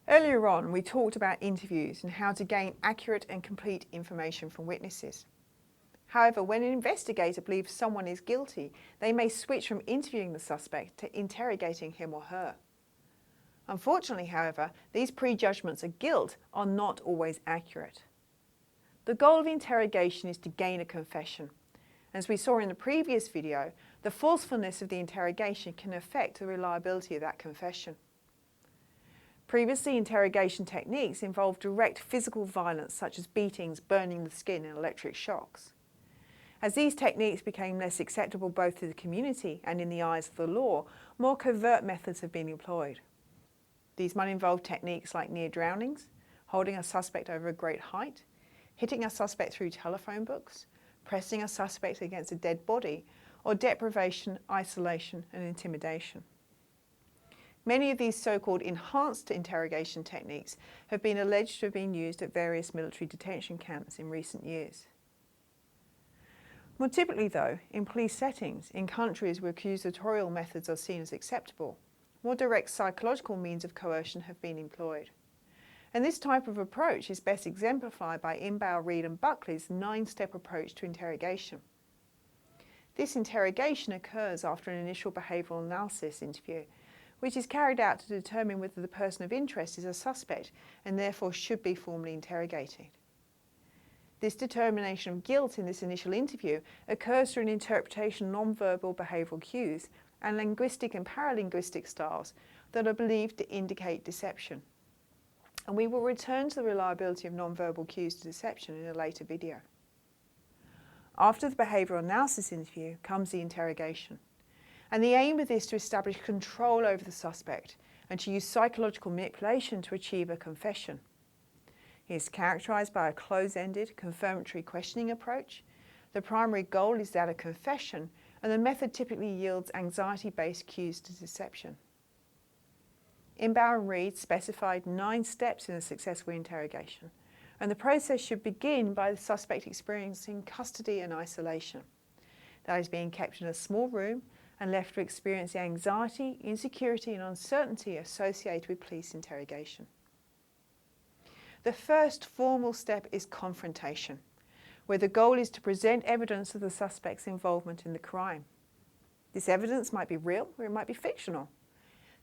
Earlier on, we talked about interviews and how to gain accurate and complete information from witnesses. However, when an investigator believes someone is guilty, they may switch from interviewing the suspect to interrogating him or her. Unfortunately, however, these prejudgments of guilt are not always accurate. The goal of interrogation is to gain a confession. As we saw in the previous video, the forcefulness of the interrogation can affect the reliability of that confession. Previously, interrogation techniques involved direct physical violence such as beatings, burning the skin and electric shocks. As these techniques became less acceptable both to the community and in the eyes of the law, more covert methods have been employed. These might involve techniques like near drownings, holding a suspect over a great height, hitting a suspect through telephone books, pressing a suspect against a dead body, or deprivation, isolation and intimidation. Many of these so-called enhanced interrogation techniques have been alleged to have been used at various military detention camps in recent years. More typically though, in police settings, in countries where accusatorial methods are seen as acceptable, more direct psychological means of coercion have been employed. And this type of approach is best exemplified by Inbauer, Reed and Buckley's 9-step approach to interrogation. This interrogation occurs after an initial behavioural analysis interview, which is carried out to determine whether the person of interest is a suspect and therefore should be formally interrogated. This determination of guilt in this initial interview occurs through an interpretation of non-verbal behavioural cues and linguistic and paralinguistic styles that are believed to indicate deception. And we will return to the reliability of non-verbal cues to deception in a later video. After the behavioural analysis interview comes the interrogation. And the aim of this is to establish control over the suspect and to use psychological manipulation to achieve a confession. It is characterised by a close-ended, confirmatory questioning approach. The primary goal is that of confession, and the method typically yields anxiety-based cues to deception. Inbauer and Reed specified 9 steps in a successful interrogation, and the process should begin by the suspect experiencing custody and isolation. That is, being kept in a small room and left to experience the anxiety, insecurity and uncertainty associated with police interrogation. The first formal step is confrontation, where the goal is to present evidence of the suspect's involvement in the crime. This evidence might be real or it might be fictional.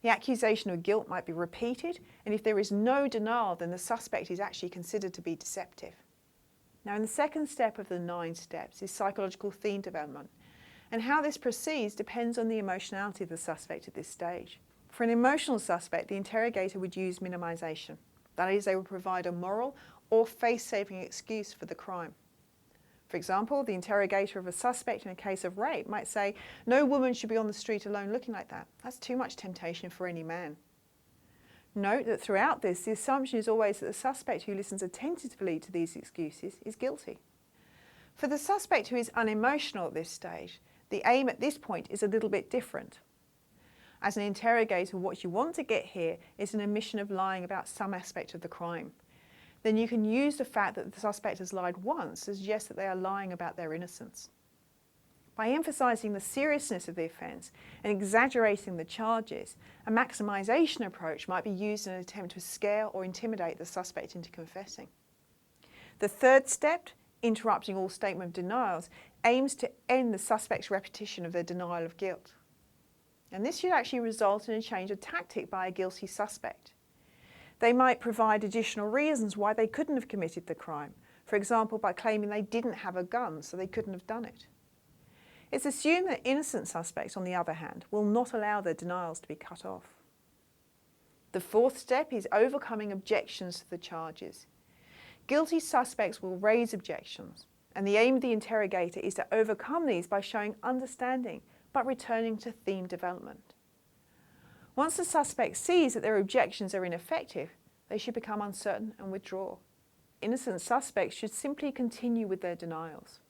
The accusation of guilt might be repeated, and if there is no denial, then the suspect is actually considered to be deceptive. Now, in the second step of the 9 steps is psychological theme development, and how this proceeds depends on the emotionality of the suspect at this stage. For an emotional suspect, the interrogator would use minimisation. That is, they would provide a moral or face-saving excuse for the crime. For example, the interrogator of a suspect in a case of rape might say, "No woman should be on the street alone looking like that. That's too much temptation for any man." Note that throughout this, the assumption is always that the suspect who listens attentively to these excuses is guilty. For the suspect who is unemotional at this stage, the aim at this point is a little bit different. As an interrogator, what you want to get here is an admission of lying about some aspect of the crime. Then you can use the fact that the suspect has lied once to suggest that they are lying about their innocence. By emphasising the seriousness of the offence and exaggerating the charges, a maximisation approach might be used in an attempt to scare or intimidate the suspect into confessing. The third step, interrupting all statement of denials, aims to end the suspect's repetition of their denial of guilt. And this should actually result in a change of tactic by a guilty suspect. They might provide additional reasons why they couldn't have committed the crime, for example by claiming they didn't have a gun so they couldn't have done it. It's assumed that innocent suspects, on the other hand, will not allow their denials to be cut off. The fourth step is overcoming objections to the charges. Guilty suspects will raise objections, and the aim of the interrogator is to overcome these by showing understanding, but returning to theme development. Once the suspect sees that their objections are ineffective, they should become uncertain and withdraw. Innocent suspects should simply continue with their denials.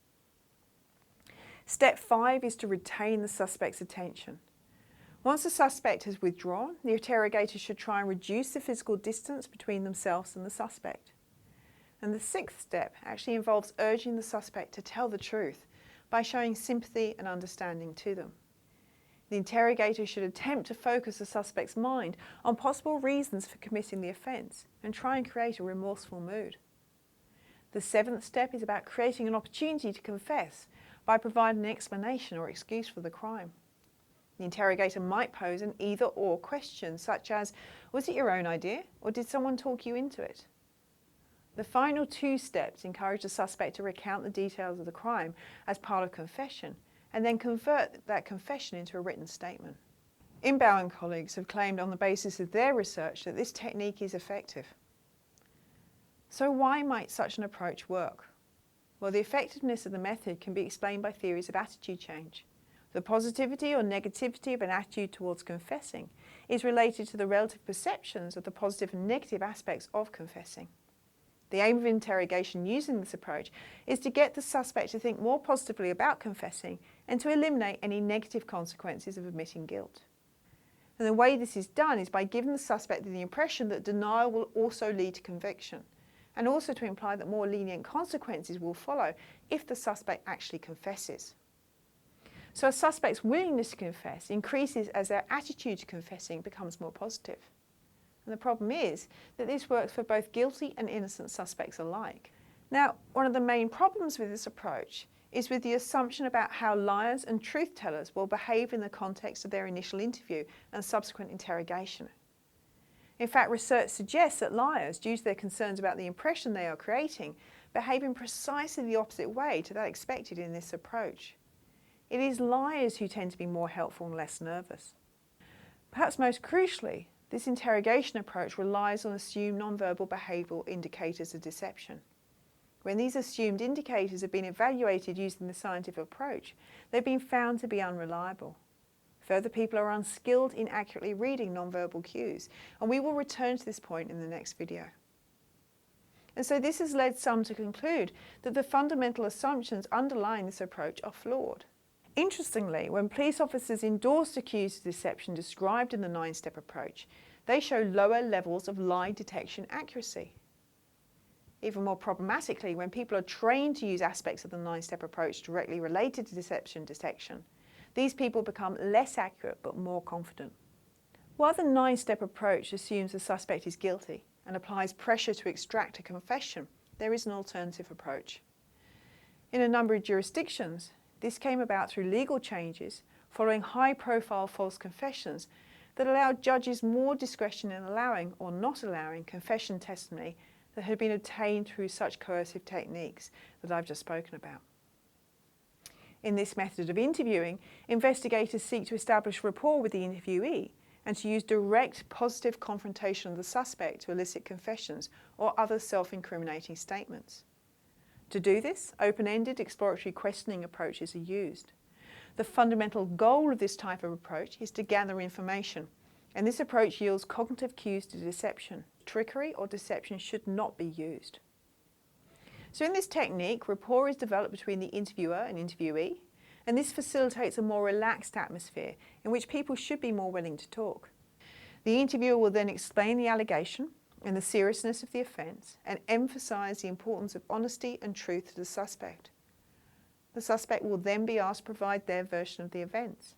Step 5 is to retain the suspect's attention. Once the suspect has withdrawn, the interrogator should try and reduce the physical distance between themselves and the suspect. And the 6th step actually involves urging the suspect to tell the truth by showing sympathy and understanding to them. The interrogator should attempt to focus the suspect's mind on possible reasons for committing the offence and try and create a remorseful mood. The 7th step is about creating an opportunity to confess by providing an explanation or excuse for the crime. The interrogator might pose an either-or question, such as, was it your own idea or did someone talk you into it? The final 2 steps encourage the suspect to recount the details of the crime as part of confession and then convert that confession into a written statement. Inbau and colleagues have claimed on the basis of their research that this technique is effective. So why might such an approach work? Well, the effectiveness of the method can be explained by theories of attitude change. The positivity or negativity of an attitude towards confessing is related to the relative perceptions of the positive and negative aspects of confessing. The aim of interrogation using this approach is to get the suspect to think more positively about confessing and to eliminate any negative consequences of admitting guilt. And the way this is done is by giving the suspect the impression that denial will also lead to conviction, and also to imply that more lenient consequences will follow if the suspect actually confesses. So a suspect's willingness to confess increases as their attitude to confessing becomes more positive. And the problem is that this works for both guilty and innocent suspects alike. Now, one of the main problems with this approach is with the assumption about how liars and truth tellers will behave in the context of their initial interview and subsequent interrogation. In fact, research suggests that liars, due to their concerns about the impression they are creating, behave in precisely the opposite way to that expected in this approach. It is liars who tend to be more helpful and less nervous. Perhaps most crucially, this interrogation approach relies on assumed nonverbal behavioural indicators of deception. When these assumed indicators have been evaluated using the scientific approach, they've been found to be unreliable. Further, people are unskilled in accurately reading nonverbal cues, and we will return to this point in the next video. And so this has led some to conclude that the fundamental assumptions underlying this approach are flawed. Interestingly, when police officers endorse the cues of deception described in the 9-step approach, they show lower levels of lie detection accuracy. Even more problematically, when people are trained to use aspects of the 9-step approach directly related to deception detection, these people become less accurate but more confident. While the 9-step approach assumes the suspect is guilty and applies pressure to extract a confession, there is an alternative approach. In a number of jurisdictions, this came about through legal changes following high-profile false confessions that allowed judges more discretion in allowing or not allowing confession testimony that had been obtained through such coercive techniques that I've just spoken about. In this method of interviewing, investigators seek to establish rapport with the interviewee and to use direct positive confrontation of the suspect to elicit confessions or other self-incriminating statements. To do this, open-ended exploratory questioning approaches are used. The fundamental goal of this type of approach is to gather information, and this approach yields cognitive cues to deception. Trickery or deception should not be used. So in this technique, rapport is developed between the interviewer and interviewee, and this facilitates a more relaxed atmosphere in which people should be more willing to talk. The interviewer will then explain the allegation and the seriousness of the offence and emphasise the importance of honesty and truth to the suspect. The suspect will then be asked to provide their version of the events.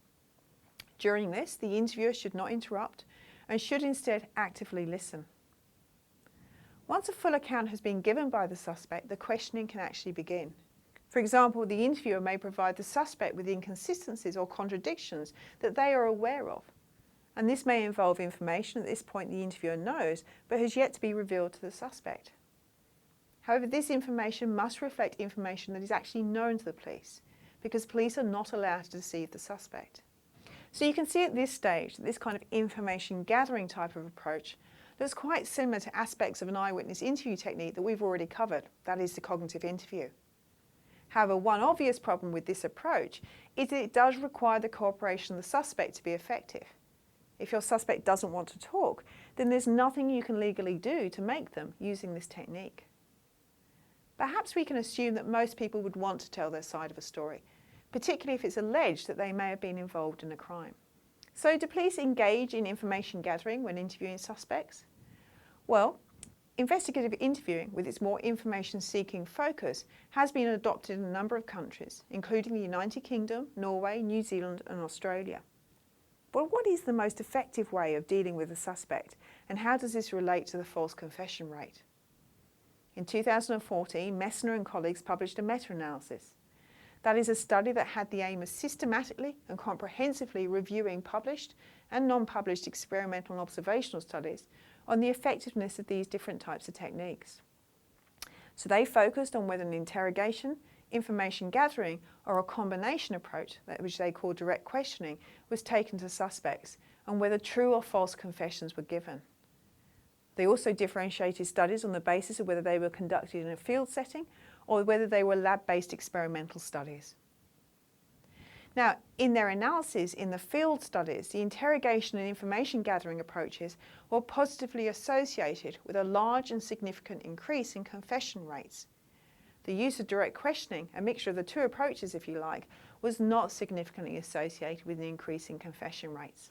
During this, the interviewer should not interrupt and should instead actively listen. Once a full account has been given by the suspect, the questioning can actually begin. For example, the interviewer may provide the suspect with inconsistencies or contradictions that they are aware of, and this may involve information at this point the interviewer knows but has yet to be revealed to the suspect. However, this information must reflect information that is actually known to the police, because police are not allowed to deceive the suspect. So you can see at this stage that this kind of information gathering type of approach looks quite similar to aspects of an eyewitness interview technique that we've already covered, that is the cognitive interview. However, one obvious problem with this approach is that it does require the cooperation of the suspect to be effective. If your suspect doesn't want to talk, then there's nothing you can legally do to make them using this technique. Perhaps we can assume that most people would want to tell their side of a story, particularly if it's alleged that they may have been involved in a crime. So do police engage in information gathering when interviewing suspects? Well, investigative interviewing, with its more information-seeking focus, has been adopted in a number of countries, including the United Kingdom, Norway, New Zealand and Australia. But what is the most effective way of dealing with a suspect, and how does this relate to the false confession rate? In 2014, Messner and colleagues published a meta-analysis. That is a study that had the aim of systematically and comprehensively reviewing published and non-published experimental and observational studies on the effectiveness of these different types of techniques. So they focused on whether an interrogation, information gathering, or a combination approach, which they call direct questioning, was taken to suspects, and whether true or false confessions were given. They also differentiated studies on the basis of whether they were conducted in a field setting or whether they were lab-based experimental studies. Now, in their analysis in the field studies, the interrogation and information gathering approaches were positively associated with a large and significant increase in confession rates. The use of direct questioning, a mixture of the two approaches if you like, was not significantly associated with an increase in confession rates.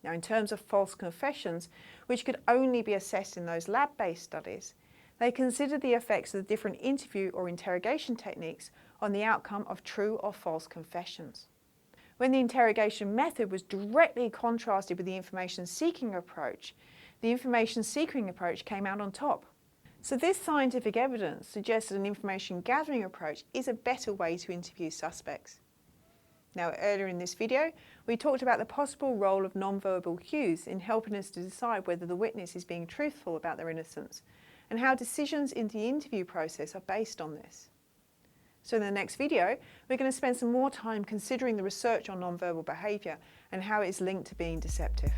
Now, in terms of false confessions, which could only be assessed in those lab-based studies, they considered the effects of the different interview or interrogation techniques on the outcome of true or false confessions. When the interrogation method was directly contrasted with the information-seeking approach, the information-seeking approach came out on top. So this scientific evidence suggests that an information-gathering approach is a better way to interview suspects. Now, earlier in this video, we talked about the possible role of nonverbal cues in helping us to decide whether the witness is being truthful about their innocence, and how decisions in the interview process are based on this. So in the next video, we're going to spend some more time considering the research on nonverbal behaviour and how it is linked to being deceptive.